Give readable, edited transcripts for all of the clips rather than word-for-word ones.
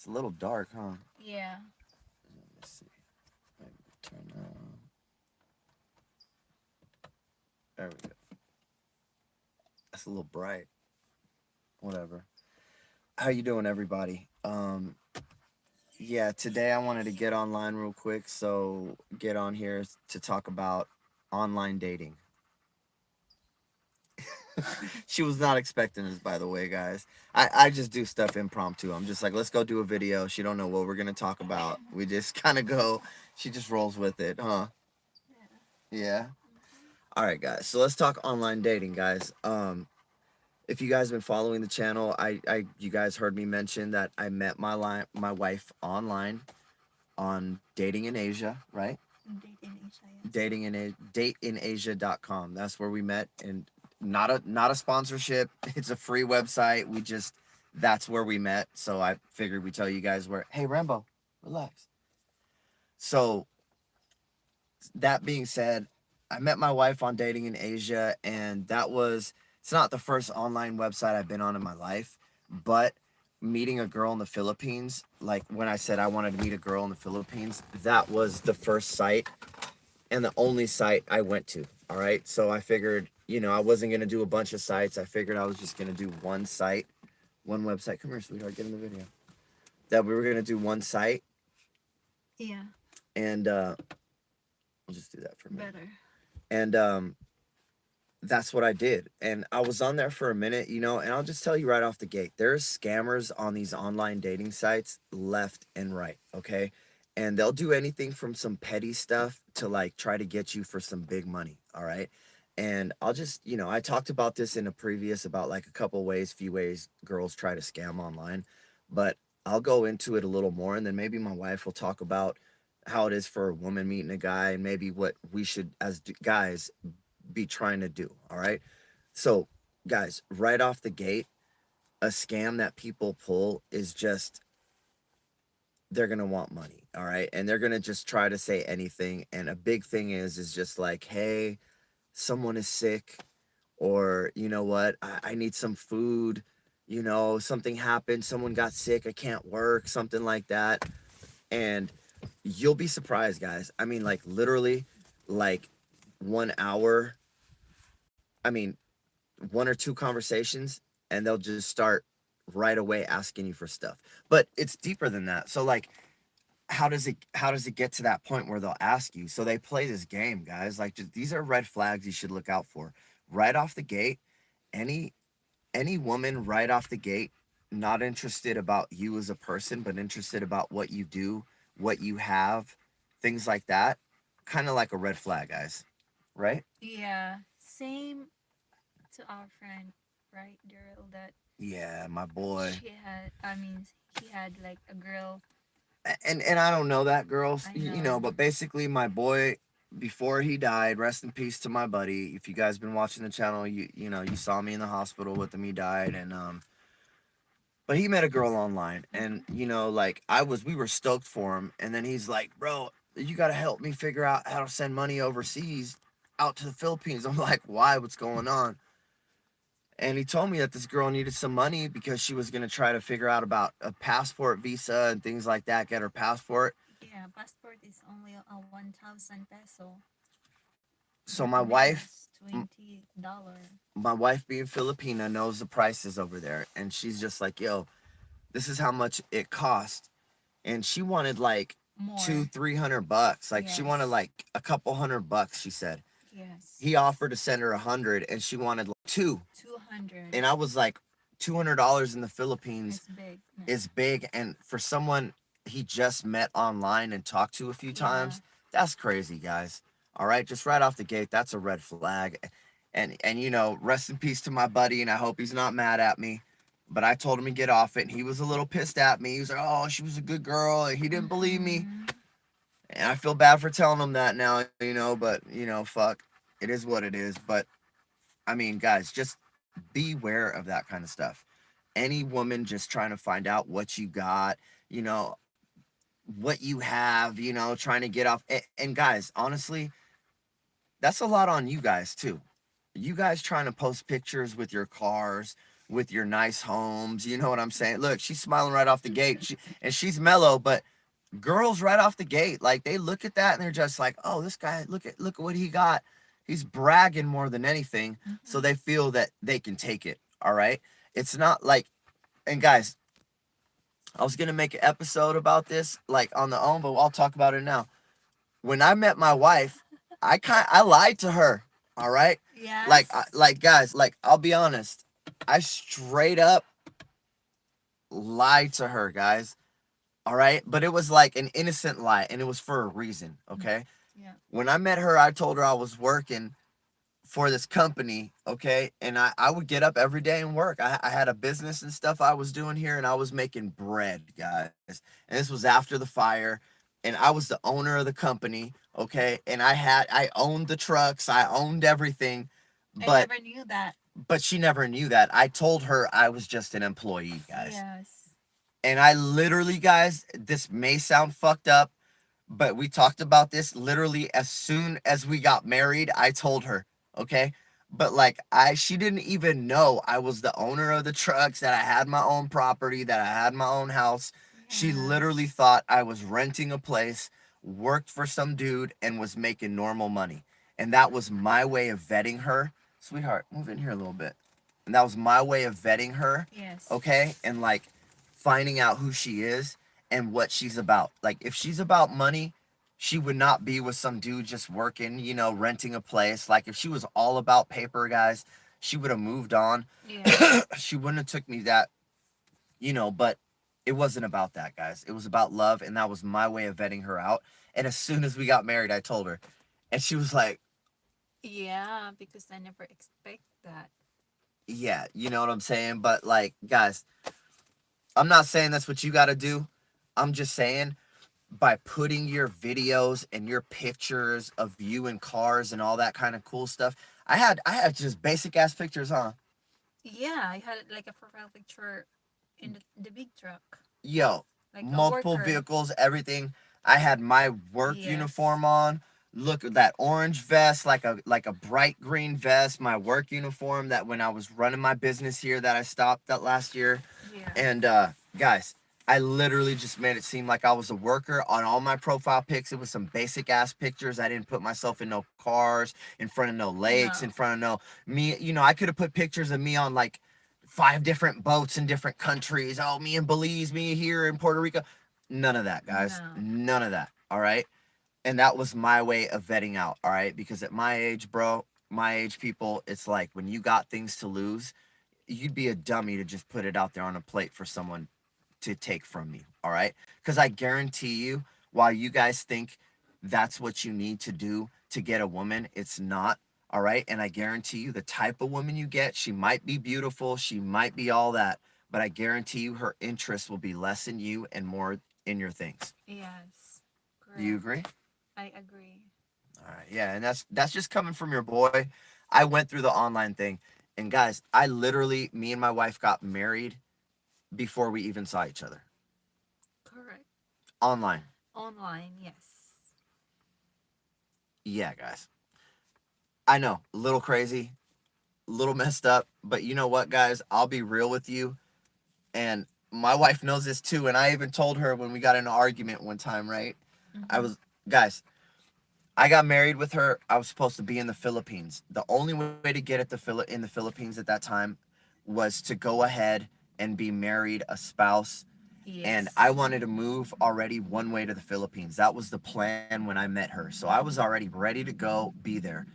It's a little dark, huh? Yeah. Let's see. Maybe turn. There we go. That's a little bright. Whatever. How you doing, everybody? Yeah, today I wanted to get online real quick, so get on here to talk about online dating. She was not expecting this, by the way, guys. I just do stuff impromptu. I'm just like, let's go do a video. She don't know what we're gonna talk about. We just kind of go. She just rolls with it, huh? Yeah. Yeah. Mhm. All right, guys. So let's talk online dating, guys. If you guys have been following the channel, you guys heard me mention that I met my wife online on Dating in Asia, right? Date in Asia, yes. DateinAsia.com. That's where we met, and not a sponsorship. It's a free website. We just That's where we met. So I figured we tell you guys where. Hey Rambo, relax. So that being said, I met my wife on Dating in Asia, and it's not the first online website I've been on in my life, but meeting a girl in the Philippines, like when I said I wanted to meet a girl in the Philippines, that was the first site and the only site I went to. All right. So I figured, I wasn't going to do a bunch of sites. I figured I was just going to do one site, one website. Come here, sweetheart, get in the video. That we were going to do one site, Yeah. and we'll just do that for a minute. Better. And that's what I did. And I was on there for a minute, and I'll just tell you right off the gate, there's scammers on these online dating sites left and right, okay? And they'll do anything from some petty stuff to like try to get you for some big money, all right? And I'll just, I talked about this in a previous about like a couple ways, few ways girls try to scam online, but I'll go into it a little more and then maybe my wife will talk about how it is for a woman meeting a guy and maybe what we should as guys be trying to do. All right. So, guys, right off the gate, a scam that people pull is just they're going to want money. All right. And they're going to just try to say anything. And a big thing is just like, hey, someone is sick, or you know what, I need some food. Something happened. Someone got sick. I can't work, something like that. And you'll be surprised, guys. I mean, like, literally, like 1 hour. I mean, one or two conversations and they'll just start right away asking you for stuff. But it's deeper than that. So like how does it get to that point where they'll ask you? So they play this game, guys. Like, just, these are red flags you should look out for. Right off the gate, any any woman right off the gate not interested about you as a person, but interested about what you do, what you have, things like that, kind of like a red flag, guys. Right? Yeah. Same to our friend, right, Daryl, that Yeah, my boy. she had, I mean, he had like a girl. And I don't know that girl, I know. but basically my boy, before he died, rest in peace to my buddy. If you guys been watching the channel, you saw me in the hospital with him. He died, and but he met a girl online, and Mm-hmm. like we were stoked for him, and then he's like, bro, you got to help me figure out how to send money overseas, out to the Philippines. I'm like, why? What's going on? And he told me that this girl needed some money because she was going to try to figure out about a passport, visa, and things like that, get her passport. Yeah, passport is only a 1,000 peso. So Back my then wife, it's $20. my wife being Filipina, knows the prices over there, and she's just like, yo, this is how much it cost. And she wanted like two, More. 300 bucks. Like, she wanted Yes. like a couple $100, she said. Yes. He offered to send her 100 and she wanted like two. 200. And I was like, $200 in the Philippines It's big. Yeah. is big. And for someone he just met online and talked to a few Yeah. times, that's crazy, guys. All right, just right off the gate, that's a red flag. And rest in peace to my buddy, and I hope he's not mad at me. But I told him to get off it, and he was a little pissed at me. He was like, "Oh, she was a good girl," and he didn't believe me. Mm-hmm. And I feel bad for telling him that now, but fuck, it is what it is. But I mean, guys, just beware of that kind of stuff. Any woman just trying to find out what you got, you know, what you have, trying to get off. And guys, honestly, that's a lot on you guys too. You guys trying to post pictures with your cars, with your nice homes. You know what I'm saying? Look, she's smiling right off the gate. And she's mellow, but girls right off the gate, like they look at that and they're just like, oh, this guy, look at what he got. He's bragging more than anything. So Mm-hmm. they feel that they can take it. All right. It's not like, and guys, I was gonna make an episode about this like on the own, but I'll talk about it now. When I met my wife, I lied to her. All right. Yes. Like guys, like I'll be honest. I straight up lied to her, guys. All right. But it was like an innocent lie and it was for a reason. Okay. Yeah. When I met her, I told her I was working for this company, okay? And I would get up every day and work. I had a business and stuff I was doing here, and I was making bread, guys. And this was after the fire, and I was the owner of the company, okay? And I owned the trucks, I owned everything, I but never knew that. she never knew that. I told her I was just an employee, guys. Yes. And I literally, guys, this may sound fucked up, but we talked about this literally as soon as we got married. I told her, okay? But like she didn't even know I was the owner of the trucks, that I had my own property, that I had my own house. She literally Yes. thought I was renting a place, worked for some dude, and was making normal money. And that was my way of vetting her. Sweetheart, move in here a little bit. And that was my way of vetting her, Yes. okay? And like finding out who she is and what she's about. Like if she's about money, she would not be with some dude just working, you know, renting a place. Like if she was all about paper, guys, she would have moved on. Yes. She wouldn't have took me that, you know, but it wasn't about that, guys. It was about love, and that was my way of vetting her out. And as soon as we got married, I told her. And she was like, Yeah, because I never expect that. yeah, you know what I'm saying? But like, guys, I'm not saying that's what you got to do. I'm just saying by putting your videos and your pictures of you in cars and all that kind of cool stuff. I had just basic ass pictures, huh? Yeah, I had like a profile picture in the big truck, Yo, like a multiple worker. vehicles, everything. I had my work Yes. uniform on. Look at that orange vest, like a bright green vest, my work uniform that when I was running my business here that I stopped that last year. Yeah. And guys, I literally just made it seem like I was a worker on all my profile pics. It was some basic ass pictures. I didn't put myself in no cars, in front of no lakes, in No. front of no me. You know, I could have put pictures of me on like 5 different boats in different countries. Oh, me in Belize, me here in Puerto Rico. None of that, guys. No. None of that. All right. And that was my way of vetting out. All right. Because at my age, bro, my age people, it's like when you got things to lose, you'd be a dummy to just put it out there on a plate for someone to take from you. All right. Because I guarantee you, while you guys think that's what you need to do to get a woman, it's not. All right. And I guarantee you, the type of woman you get, she might be beautiful, she might be all that, but I guarantee you her interest will be less in you and more in your things. Yes. Do you Correct. agree? I agree. All right. Yeah. And that's just coming from your boy. I went through the online thing. And guys, I literally, me and my wife got married before we even saw each other Correct. online. Online, yes. Yeah, guys. I know, a little crazy, a little messed up, but you know what, guys? I'll be real with you. And my wife knows this too. And I even told her when we got in an argument one time, right? I Mm-hmm. was, guys, I got married with her. I was supposed to be in the Philippines. The only way to get at in the Philippines at that time was to go ahead and be married, a spouse. And Yes. I wanted to move already one way to the Philippines. That was the plan when I met her. So I was already ready to go be there.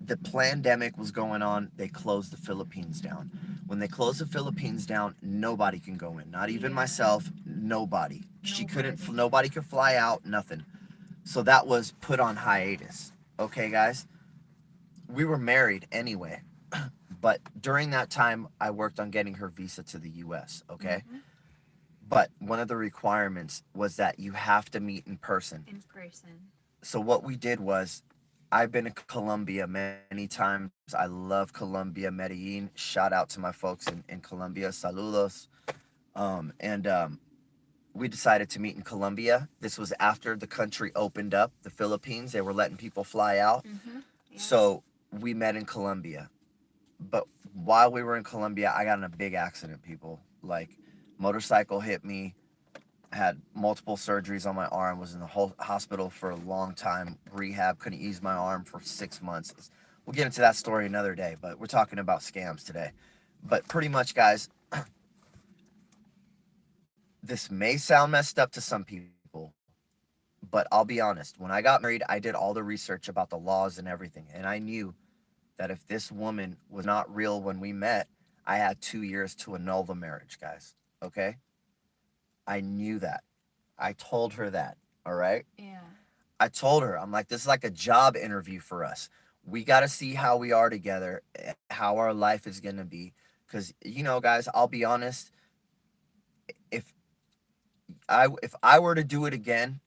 The pandemic was going on. They closed the Philippines down. When they closed the Philippines down, nobody can go in. Not even Yeah. myself. Nobody. She couldn't. Nobody. Nobody could fly out. Nothing. So that was put on hiatus. Okay, guys. We were married anyway. But during that time, I worked on getting her visa to the U.S. Okay. Mm-hmm. But one of the requirements was that you have to meet in person. In person. So what we did was I've been to Colombia many times. I love Colombia, Medellin. Shout out to my folks in Colombia. Saludos. And we decided to meet in Colombia. This was after the country opened up, the Philippines. They were letting people fly out. Mm-hmm. Yes. So we met in Colombia. But while we were in Colombia, I got in a big accident, people. Like, motorcycle hit me, had multiple surgeries on my arm, was in the whole hospital for a long time, rehab, couldn't use my arm for 6 months. We'll get into that story another day, but we're talking about scams today. But pretty much, guys, this may sound messed up to some people, but I'll be honest. When I got married, I did all the research about the laws and everything, and I knew that if this woman was not real when we met, I had 2 years to annul the marriage, guys. Okay? I knew that. I told her that. All right? Yeah. I told her, I'm like, this is like a job interview for us. We got to see how we are together, how our life is going to be. Because, guys, I'll be honest. If if I were to do it again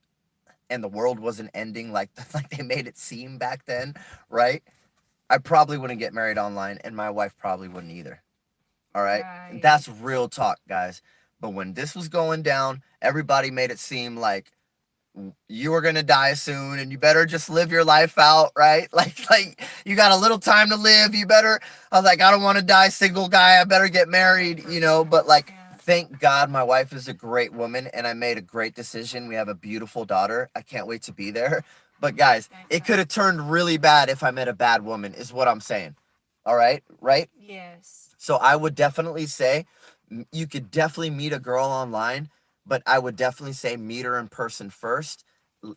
and the world wasn't ending like like they made it seem back then, right? I probably wouldn't get married online, and my wife probably wouldn't either. All right. And Right. that's real talk, guys. But when this was going down, everybody made it seem like you were gonna die soon and you better just live your life out, right? Like you got a little time to live. You better I was like, I don't want to die single guy. I better get married, but like Yeah. thank God my wife is a great woman and I made a great decision. We have a beautiful daughter. I can't wait to be there. But guys, Thank it God. could have turned really bad if I met a bad woman, is what I'm saying. All right, right? Yes. So I would definitely say you could definitely meet a girl online, but I would definitely say meet her in person first.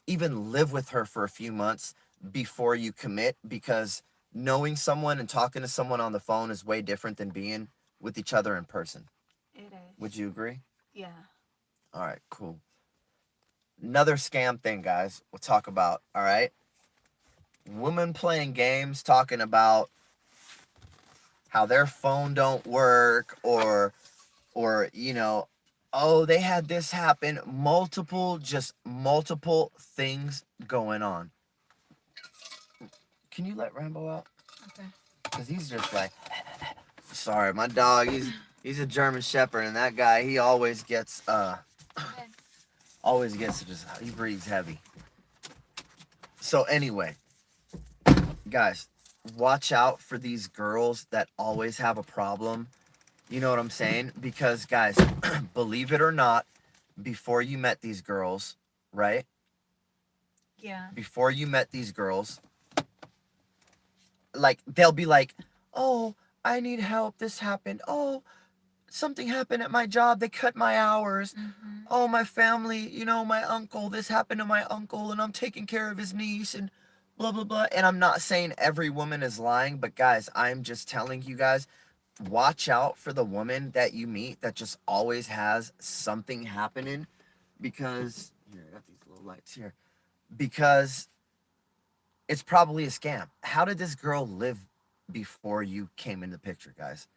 Even live with her for a few months before you commit, because knowing someone and talking to someone on the phone is way different than being with each other in person. It Would is. you agree? Yeah. All right, cool. Another scam thing, guys, we'll talk about. All right. Women playing games talking about how their phone don't work, or oh, they had this happen, multiple things going on. Can you let Rambo out? Okay. Because he's just like, sorry, my dog, he's a German Shepherd, and that guy, he Go ahead. always gets just, he breathes heavy. So anyway, guys, watch out for these girls that always have a problem. You know what I'm saying? Because guys, believe it or not, before you met these girls, right? Yeah. Before you met these girls, like they'll be like, "Oh, I need help. This happened. Oh, something happened at my job. They cut my hours. Mm-hmm. Oh, my family, my uncle, this happened to my uncle and I'm taking care of his niece and blah blah blah." And I'm not saying every woman is lying, but guys, I'm just telling you guys, watch out for the woman that you meet that just always has something happening, because here, I got these little lights here. Because it's probably a scam. How did this girl live before you came in the picture, guys?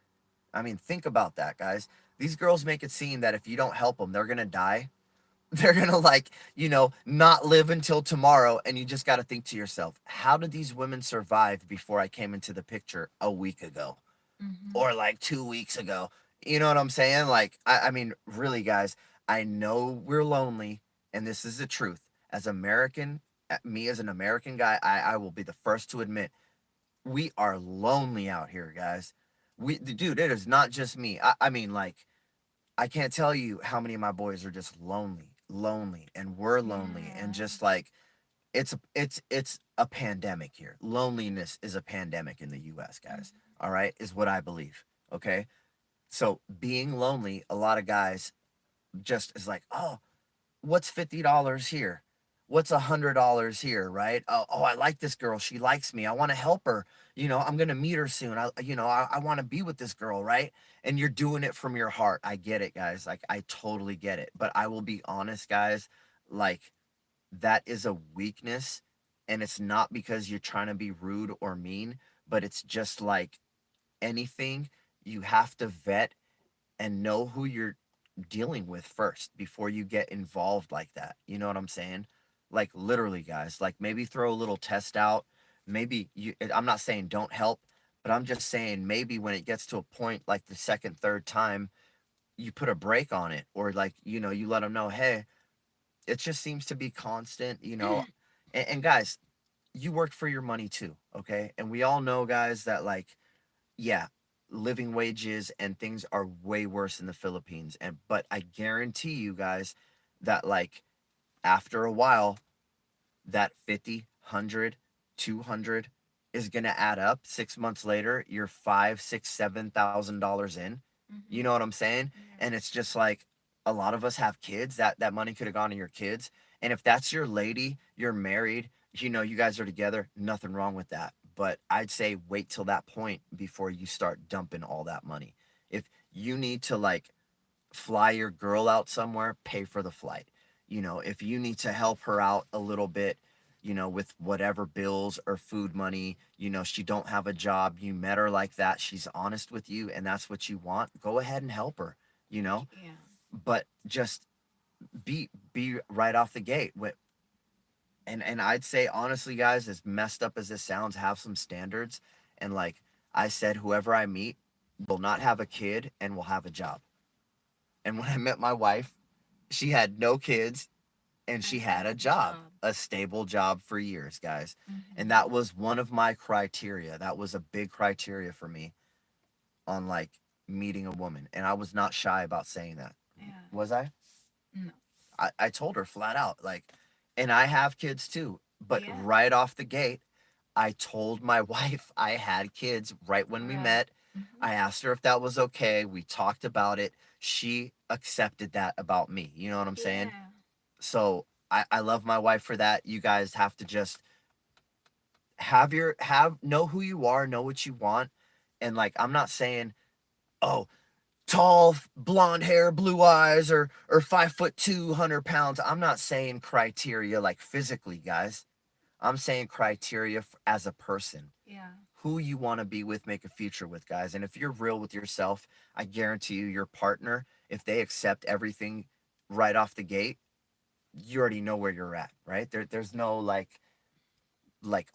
I mean, think about that, guys. These girls make it seem that if you don't help them, they're gonna die. They're gonna like, not live until tomorrow. And you just gotta think to yourself, how did these women survive before I came into the picture a week ago? Mm-hmm. Or like 2 weeks ago? You know what I'm saying? Like, I mean, really, guys, I know we're lonely, and this is the truth. As American, me as an American guy, I will be the first to admit we are lonely out here, guys. Dude, it is not just me. I mean, like, I can't tell you how many of my boys are just lonely, and we're lonely, and Yeah. just like it's a pandemic here. Loneliness is a pandemic in the U.S., guys. Mm-hmm. All right, is what I believe. Okay, so being lonely, a lot of guys just is like, oh, what's $50 here? What's $100 here, right? Oh, I like this girl. She likes me. I want to help her. I'm gonna meet her soon. I want to be with this girl, right? And you're doing it from your heart. I get it, guys. Like, I totally get it. But I will be honest, guys. Like, that is a weakness, and it's not because you're trying to be rude or mean, but it's just like anything. You have to vet and know who you're dealing with first before you get involved like that. You know what I'm saying? Like, literally, guys, like, maybe throw a little test out. Maybe I'm not saying don't help, but I'm just saying maybe when it gets to a point like the second, third time, you put a break on it, or like, you let them know, hey, it just seems to be constant. And guys, you work for your money too, okay? And we all know, guys, that like yeah, living wages and things are way worse in the Philippines. And but I guarantee you guys that like after a while, that 50, 100, 200 is gonna add up. 6 months later, you're five, six, $7,000 in. You Mm-hmm. know what I'm saying? Yeah. And it's just like a lot of us have kids. That money could have gone to your kids. And if that's your lady, you're married, you guys are together, nothing wrong with that. But I'd say wait till that point before you start dumping all that money. If you need to like fly your girl out somewhere, pay for the flight. If you need to help her out a little bit, with whatever bills or food money, she don't have a job, you met her like that, she's honest with you and that's what you want, go ahead and help her, you know, Yeah. but just be right off the gate with and I'd say honestly guys, as messed up as this sounds, have some standards. And like I said, whoever I meet will not have a kid and will have a job. And when I met my wife, she had no kids and And she she had a had a job, job. a stable job for years, guys. And Mm-hmm. that was one of my criteria. That was a big criteria for me on like meeting a woman. And I was not shy about saying that. Yeah. Was I? No. I told her flat out, like, and I have kids too. But Yeah. right off the gate, I told my wife I had kids right when we Right. met. Mm-hmm. I asked her if that was okay. We talked about it. She accepted that about me. You know what I'm saying? Yeah. So I love my wife for that. You guys have to just have know who you are, know what you want. And like I'm not saying, oh, tall, blonde hair, blue eyes, or 5'2", 100 pounds. I'm not saying criteria like physically, guys. I'm saying criteria as a person. Yeah. Who you want to be with, make a future with, guys. And if you're real with yourself, I guarantee you, your partner, if they accept everything right off the gate, you already know where you're at, right? There's no like,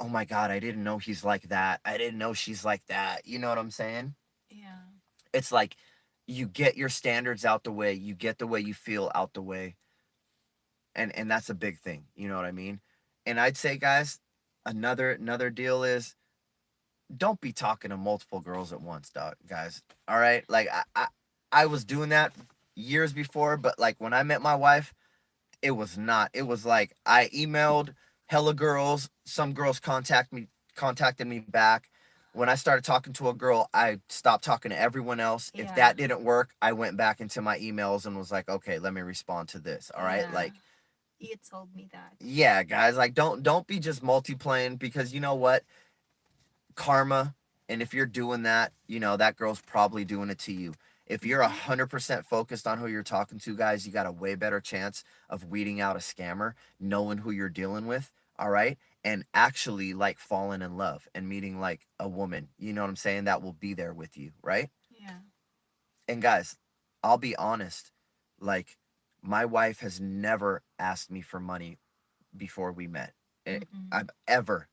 oh my God, I didn't know he's like that. I didn't know she's like that. You know what I'm saying? Yeah. It's like you get your standards out the way, you get the way you feel out the way, and that's a big thing. You know what I mean? And I'd say, guys, another deal is don't be talking to multiple girls at once, dog, guys. All right, like I was doing that years before, but like when I met my wife, it was not. It was like I emailed hella girls. Some girls contacted me back. When I started talking to a girl, I stopped talking to everyone else. If Yeah. that didn't work, I went back into my emails and was like, okay, let me respond to this. All right. Yeah. Like, You told me that. yeah, guys, like don't be just multi-playing because you know what? Karma. And if you're doing that, that girl's probably doing it to you. If you're Mm-hmm. 100% focused on who you're talking to, guys, you got a way better chance of weeding out a scammer, knowing who you're dealing with, all right? And actually like falling in love and meeting like a woman, you know what I'm saying, that will be there with you, right? Yeah. And guys, I'll be honest, like my wife has never asked me for money before we met. Mm-hmm. I've ever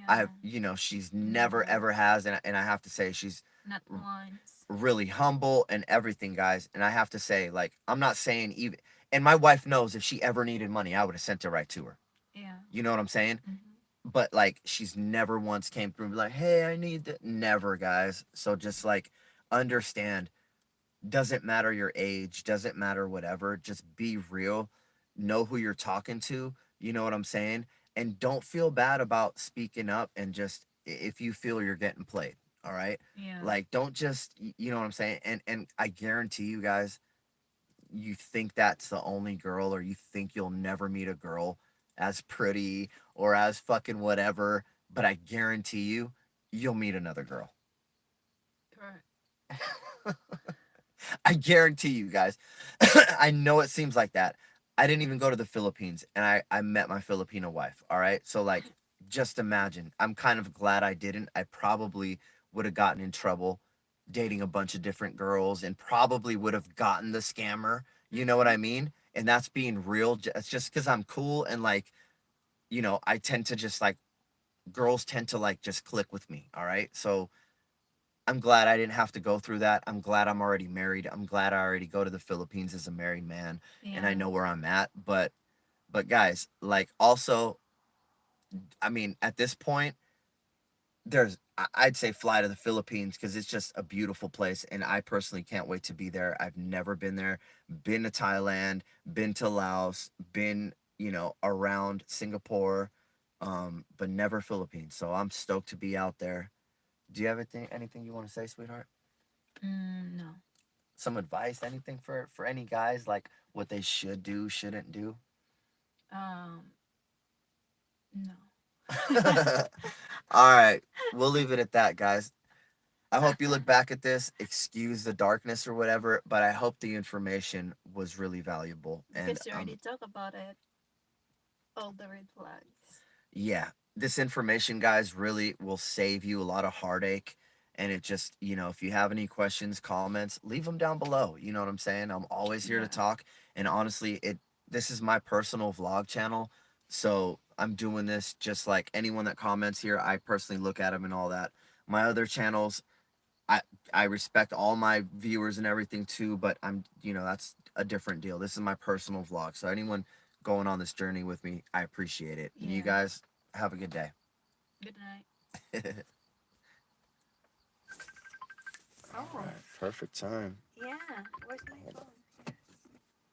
I've, Yeah. she's never Never. ever has, and I have to say she's Not once. really humble and everything, guys. And I have to say, like, I'm not saying even, and my wife knows if she ever needed money, I would have sent it right to her. Yeah. You know what I'm saying? Mm-hmm. But like, she's never once came through and be like, "Hey, I need that." Never, guys. So just like, understand. Doesn't matter your age. Doesn't matter whatever. Just be real. Know who you're talking to. You know what I'm saying? And don't feel bad about speaking up and just if you feel you're getting played. All right. Yeah. Like don't just you know what I'm saying? And I guarantee you guys, you think that's the only girl or you think you'll never meet a girl as pretty or as fucking whatever, but I guarantee you you'll meet another girl. Correct. I guarantee you guys. I know it seems like that. I didn't even go to the Philippines and I met my Filipino wife. All right. So, like, just imagine. I'm kind of glad I didn't. I probably would have gotten in trouble dating a bunch of different girls and probably would have gotten the scammer. You know what Mm-hmm. I mean? And that's being real. It's just because I'm cool and, like, I tend to just like, girls tend to like just click with me. All right. So, I'm glad I didn't have to go through that. I'm glad I'm already married. I'm glad I already go to the Philippines as a married man and I Yeah. know where I'm at. But guys, like also, I mean, at this point, there's I'd say fly to the Philippines because it's just a beautiful place, and I personally can't wait to be there. I've never been there. Been to Thailand, been to Laos, been around Singapore, but never Philippines. So I'm stoked to be out there. Do you have anything you want to say, sweetheart? No. Some advice, anything for any guys, like what they should do, shouldn't do? Um, no. All right, we'll leave it at that, guys. I hope you look back at this, excuse the darkness or whatever, but I hope the information was really valuable. And Because you already talk about it, all the red flags. yeah, this information, guys, really will save you a lot of heartache. And it just, if you have any questions, comments, leave them down below. You know what I'm saying? I'm always here to Yeah. talk. And honestly, this is my personal vlog channel. So I'm doing this just like anyone that comments here. I personally look at them and all that. My other channels, I I respect all my viewers and everything too, but that's a different deal. This is my personal vlog. So anyone going on this journey with me, I appreciate it. And you Yeah. guys have a good day. Good night. All Oh, right, perfect time. yeah. Where's my phone?